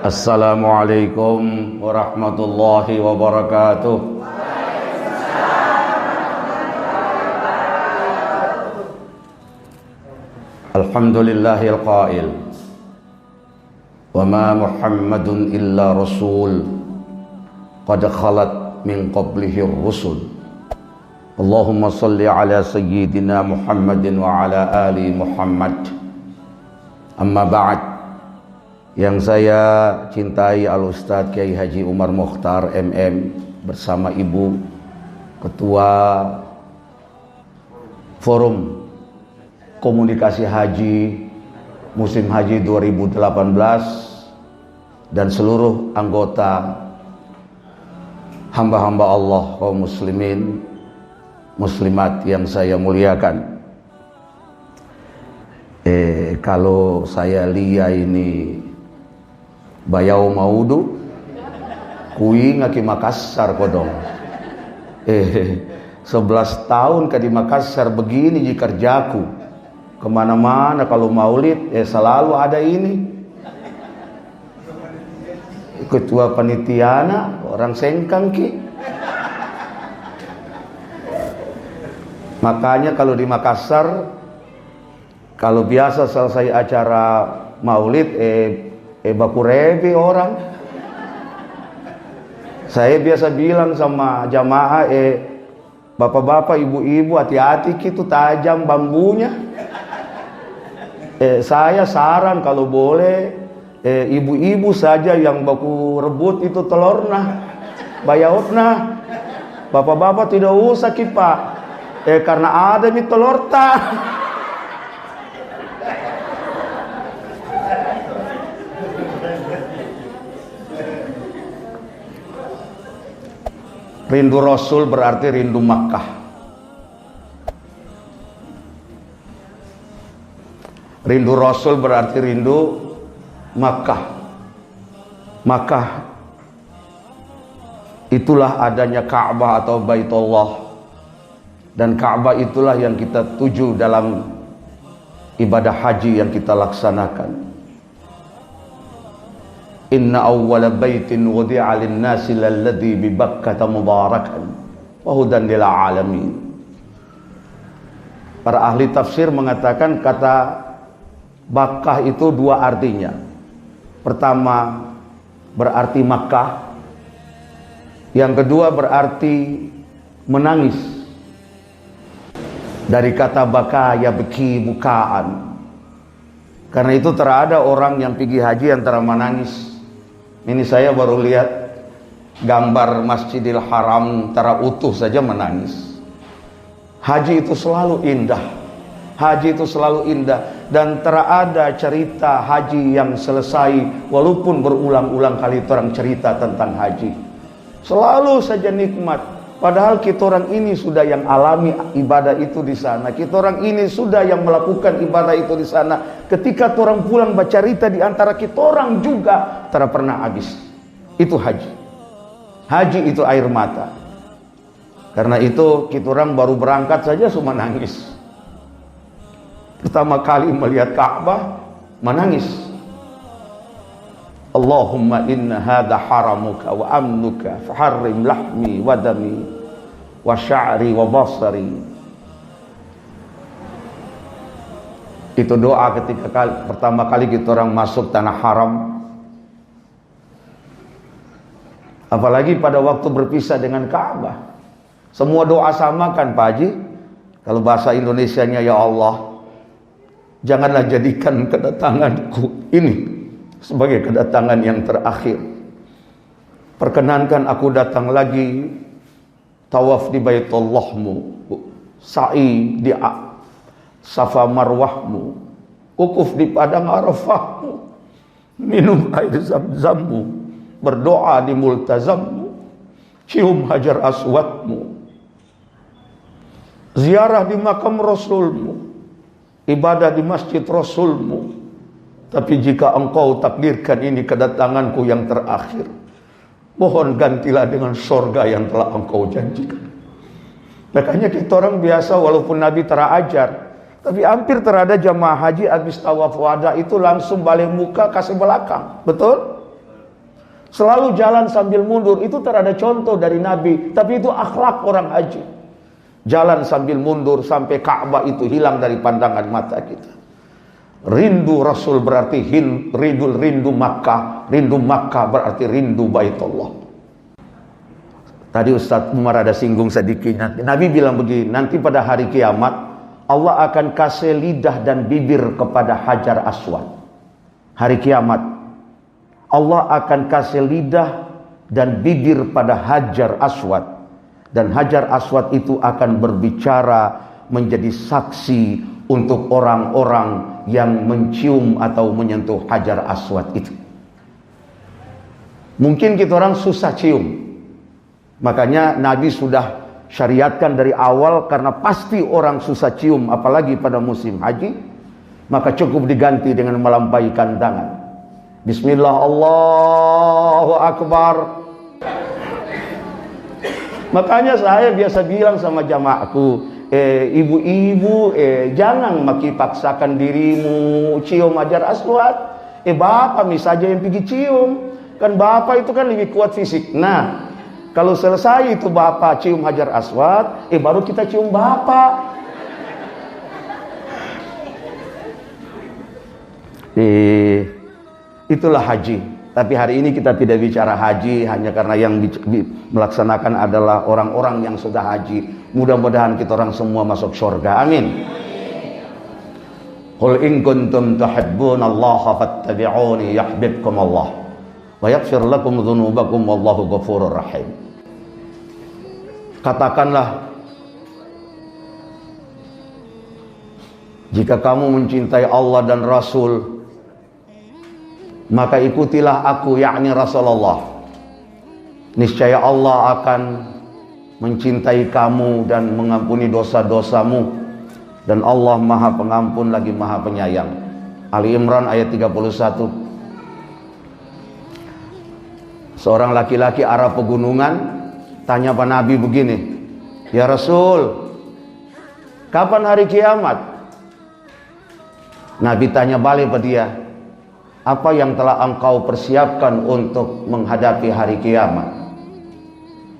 Assalamualaikum warahmatullahi wabarakatuh. Alhamdulillahil qail wa ma Muhammadun illa rasul qad khalat min qablihi rusul. Allahumma salli ala sayyidina Muhammadin wa ala ali Muhammad. Amma ba'd. Yang saya cintai Al-Ustadz Kiai Haji Umar Mokhtar MM bersama Ibu Ketua Forum Komunikasi Haji Musim Haji 2018 dan seluruh anggota hamba-hamba Allah kaum muslimin muslimat yang saya muliakan. Kalau saya lihat ini bayau maudu kui ngaki Makassar kodong 11 tahun ke di Makassar begini di kerjaku kemana-mana. Kalau maulid selalu ada ini ketua panitiana orang Sengkang ki. Makanya kalau di Makassar kalau biasa selesai acara maulid baku rebi orang. Saya biasa bilang sama jamaah bapak-bapak, ibu-ibu, hati-hati gitu tajam bambunya. Saya saran kalau boleh ibu-ibu saja yang baku rebut itu telurna, bayautna. Bapak-bapak tidak usah kipak, karena ada nih telur ta. Rindu Rasul berarti rindu Makkah. Rindu Rasul berarti rindu Makkah. Makkah itulah adanya Ka'bah atau Baitullah. Dan Ka'bah itulah yang kita tuju dalam ibadah haji yang kita laksanakan. Inna awwala baitin wudi'a lin-nasi lalladzi bi Bakkah mubarakan wa hudan lil alamin. Para ahli tafsir mengatakan kata Bakkah itu dua artinya. Pertama berarti Makkah, yang kedua berarti menangis. Dari kata baka ya beki bukaan. Karena itu terada orang yang pergi haji antara menangis. Ini saya baru lihat gambar Masjidil Haram tara utuh saja menangis. Haji itu selalu indah. Haji itu selalu indah. Dan terada cerita haji yang selesai walaupun berulang-ulang kali orang cerita tentang haji. Selalu saja nikmat. Padahal kita orang ini sudah yang alami ibadah itu di sana. Kita orang ini sudah yang melakukan ibadah itu di sana. Ketika orang pulang bercerita di antara kita orang juga tak pernah habis. Itu haji. Haji itu air mata. Karena itu kita orang baru berangkat saja cuma nangis. Pertama kali melihat Ka'bah menangis. Allahumma inna hadha haramuka wa amnuka faharrim lahmi wa dami wa sya'ri wa basari. Itu doa ketika pertama kali kita orang masuk tanah haram. Apalagi pada waktu berpisah dengan Ka'bah. Semua doa sama kan Pak Haji? Kalau bahasa Indonesianya, ya Allah, janganlah jadikan kedatanganku ini sebagai kedatangan yang terakhir. Perkenankan aku datang lagi tawaf di Baitullahmu, sa'i di Safa Marwahmu, wukuf di padang Arafahmu, minum air Zam-Zammu, berdoa di multazammu, cium hajar aswadmu, ziarah di makam Rasulmu, ibadah di masjid Rasulmu. Tapi jika engkau takdirkan ini kedatanganku yang terakhir, mohon gantilah dengan surga yang telah engkau janjikan. Makanya kita orang biasa walaupun Nabi terajar, tapi hampir terada jamaah haji habis tawaf wada itu langsung balik muka kasih belakang. Betul? Selalu jalan sambil mundur. Itu tak ada contoh dari Nabi, tapi itu akhlak orang haji. Jalan sambil mundur sampai Ka'bah itu hilang dari pandangan mata kita. Rindu Rasul berarti rindu Makkah. Rindu Makkah berarti rindu Baitullah. Tadi Ustaz Umar ada singgung sedikit. Nabi bilang begini, nanti pada hari kiamat Allah akan kasih lidah dan bibir kepada Hajar Aswad. Hari kiamat Allah akan kasih lidah dan bibir pada Hajar Aswad. Dan Hajar Aswad itu akan berbicara menjadi saksi untuk orang-orang yang mencium atau menyentuh Hajar Aswad itu. Mungkin kita orang susah cium. Makanya Nabi sudah syariatkan dari awal, karena pasti orang susah cium apalagi pada musim haji, maka cukup diganti dengan melampaikan tangan. Bismillah, Allahu Akbar. Makanya saya biasa bilang sama jamaahku, ibu-ibu, jangan maki paksakan dirimu cium Hajar Aswad. Bapak saja yang pergi cium. Kan bapak itu kan lebih kuat fisik. Nah, kalau selesai itu bapak cium Hajar Aswad, baru kita cium bapak. Itulah haji. Tapi hari ini kita tidak bicara haji hanya karena yang melaksanakan adalah orang-orang yang sudah haji. Mudah-mudahan kita orang semua masuk surga. Amin. Qul in kuntum tuhibbunallaha fattabi'uni yuhibbukumullah wa yaghfir lakum dzunubakum wallahu ghafurur rahim. Katakanlah, jika kamu mencintai Allah dan Rasul, maka ikutilah aku, yakni Rasulullah. Niscaya Allah akan mencintai kamu dan mengampuni dosa-dosamu, dan Allah Maha Pengampun lagi Maha Penyayang. Ali Imran ayat 31. Seorang laki-laki arah pegunungan tanya pada Nabi begini, ya Rasul, kapan hari kiamat? Nabi tanya balik pada dia, apa yang telah engkau persiapkan untuk menghadapi hari kiamat?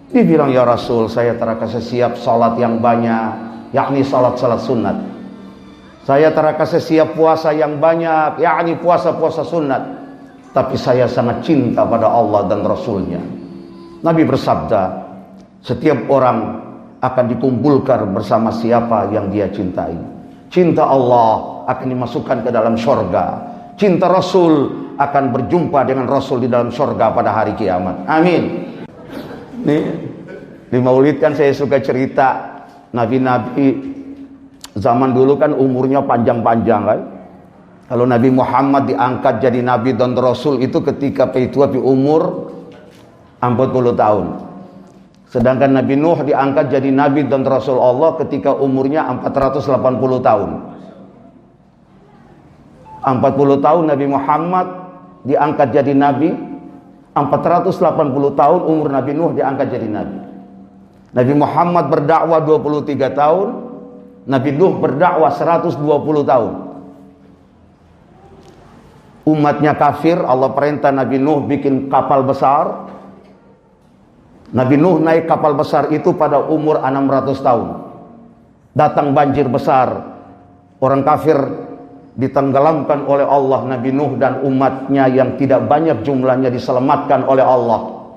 Dia bilang, ya Rasul, saya telah kasih siap salat yang banyak, yakni salat-salat sunat. Saya telah kasih siap puasa yang banyak, yakni puasa-puasa sunat. Tapi saya sangat cinta pada Allah dan Rasulnya. Nabi bersabda, setiap orang akan dikumpulkan bersama siapa yang dia cintai. Cinta Allah akan dimasukkan ke dalam syurga. Cinta Rasul akan berjumpa dengan Rasul di dalam surga pada hari kiamat. Amin. Nih, di Maulid kan saya suka cerita nabi-nabi zaman dulu kan umurnya panjang-panjang kan. Kalau Nabi Muhammad diangkat jadi nabi dan Rasul itu ketika tua umur 40 tahun. Sedangkan Nabi Nuh diangkat jadi nabi dan Rasul Allah ketika umurnya 480 tahun. 40 tahun Nabi Muhammad diangkat jadi nabi, 480 tahun umur Nabi Nuh diangkat jadi nabi. Nabi Muhammad berdakwah 23 tahun, Nabi Nuh berdakwah 120 tahun. Umatnya kafir, Allah perintah Nabi Nuh bikin kapal besar. Nabi Nuh naik kapal besar itu pada umur 600 tahun. Datang banjir besar, orang kafir ditenggelamkan oleh Allah. Nabi Nuh dan umatnya yang tidak banyak jumlahnya diselamatkan oleh Allah.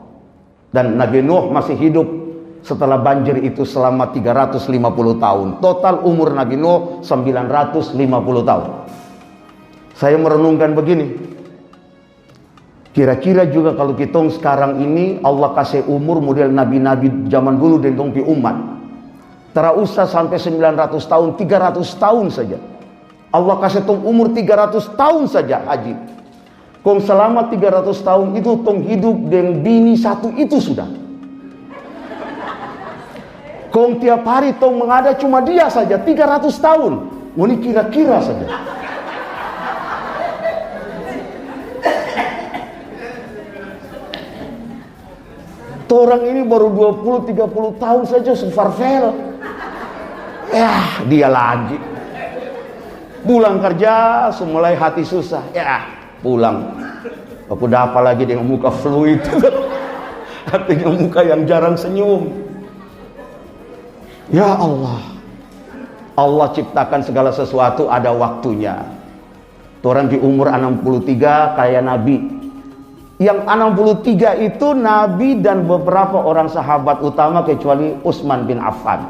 Dan Nabi Nuh masih hidup setelah banjir itu selama 350 tahun. Total umur Nabi Nuh 950 tahun. Saya merenungkan begini, kira-kira juga kalau kita sekarang ini Allah kasih umur model nabi-nabi zaman dulu dan pi umat, tak usah sampai 900 tahun, 300 tahun saja. Allah kasih tong umur 300 tahun saja haji. Kong selama 300 tahun itu tong hidup dengan bini satu itu sudah. Kong tiap hari tong mengada cuma dia saja 300 tahun. Ini kira-kira saja. Orang ini baru 20-30 tahun saja farvel. Ya, dia lagi. Pulang kerja, semulai hati susah. Ya, pulang. Aku udah apa lagi dengan muka fluid. Artinya muka yang jarang senyum. Ya Allah. Allah ciptakan segala sesuatu ada waktunya. Orang di umur 63 kayak Nabi. Yang 63 itu Nabi dan beberapa orang sahabat utama kecuali Utsman bin Affan.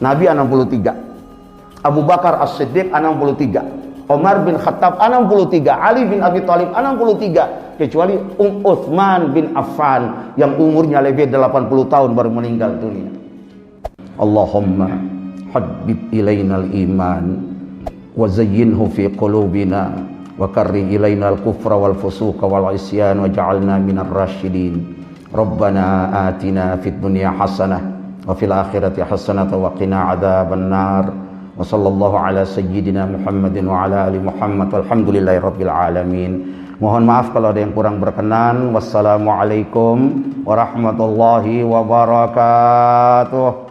Nabi 63. Abu Bakar As-Siddiq 63. Umar bin Khattab 63. Ali bin Abi Thalib 63. Kecuali Utsman bin Affan yang umurnya lebih 80 tahun baru meninggal dunia. Allahumma habbib ilainal iman wa zayyinhu fi qulubina wa karri ilainal kufra wal fusuqa wal isyan waj'alna minar rasyidin. Rabbana atina fid dunya hasanah wa fil akhirati hasanah wa qina adzaban nar. Wa sallallahu ala sayyidina Muhammadin wa ala ali Muhammad walhamdulillahi rabbil alamin. Mohon maaf kalau ada yang kurang berkenan. Wassalamualaikum warahmatullahi wabarakatuh.